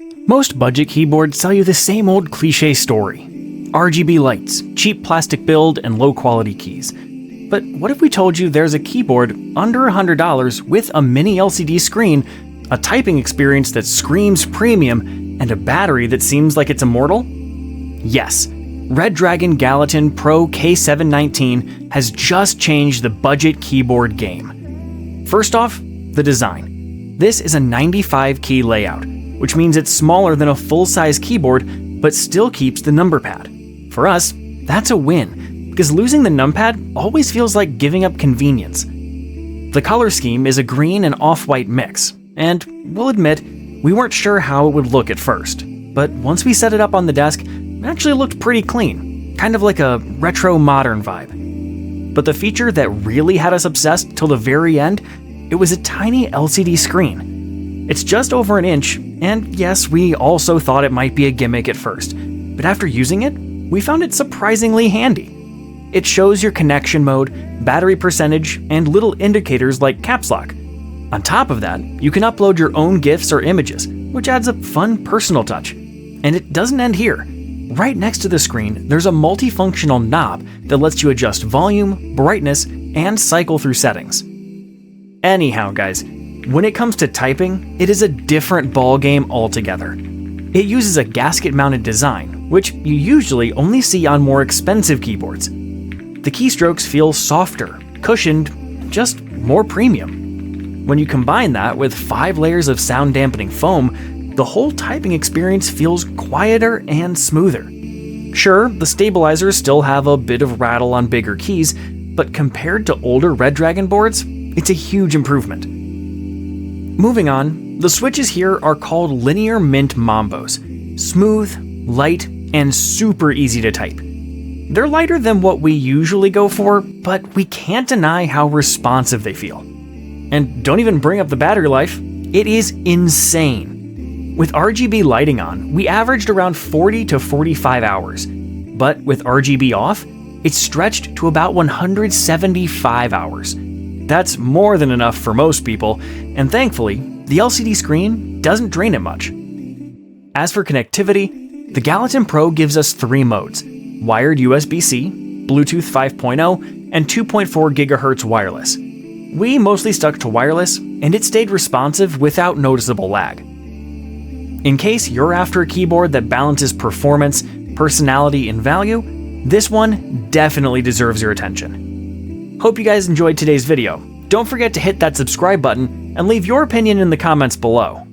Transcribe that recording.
Most budget keyboards sell you the same old cliche story. RGB lights, cheap plastic build, and low-quality keys. But what if we told you there's a keyboard under $100 with a mini LCD screen, a typing experience that screams premium, and a battery that seems like it's immortal? Yes, Redragon GALATIN Pro K719 has just changed the budget keyboard game. First off, the design. This is a 95 key layout, which means it's smaller than a full-size keyboard, but still keeps the number pad. For us, that's a win, because losing the numpad always feels like giving up convenience. The color scheme is a green and off-white mix, and we'll admit, we weren't sure how it would look at first. But once we set it up on the desk, it actually looked pretty clean, kind of like a retro-modern vibe. But the feature that really had us obsessed till the very end, it was a tiny LCD screen. It's just over an inch, and yes, we also thought it might be a gimmick at first, but after using it, we found it surprisingly handy. It shows your connection mode, battery percentage, and little indicators like caps lock. On top of that, you can upload your own GIFs or images, which adds a fun personal touch. And it doesn't end here. Right next to the screen, there's a multifunctional knob that lets you adjust volume, brightness, and cycle through settings. Anyhow, guys, when it comes to typing, it is a different ballgame altogether. It uses a gasket-mounted design, which you usually only see on more expensive keyboards. The keystrokes feel softer, cushioned, just more premium. When you combine that with 5 layers of sound-dampening foam, the whole typing experience feels quieter and smoother. Sure, the stabilizers still have a bit of rattle on bigger keys, but compared to older Redragon boards, it's a huge improvement. Moving on, the switches here are called Linear Mint Mambos. Smooth, light, and super easy to type. They're lighter than what we usually go for, but we can't deny how responsive they feel. And don't even bring up the battery life, it is insane. With RGB lighting on, we averaged around 40 to 45 hours, but with RGB off, it's stretched to about 175 hours. That's more than enough for most people, and thankfully, the LCD screen doesn't drain it much. As for connectivity, the GALATIN Pro gives us 3 modes: wired USB-C, Bluetooth 5.0, and 2.4 GHz wireless. We mostly stuck to wireless, and it stayed responsive without noticeable lag. In case you're after a keyboard that balances performance, personality, and value, this one definitely deserves your attention. Hope you guys enjoyed today's video. Don't forget to hit that subscribe button and leave your opinion in the comments below.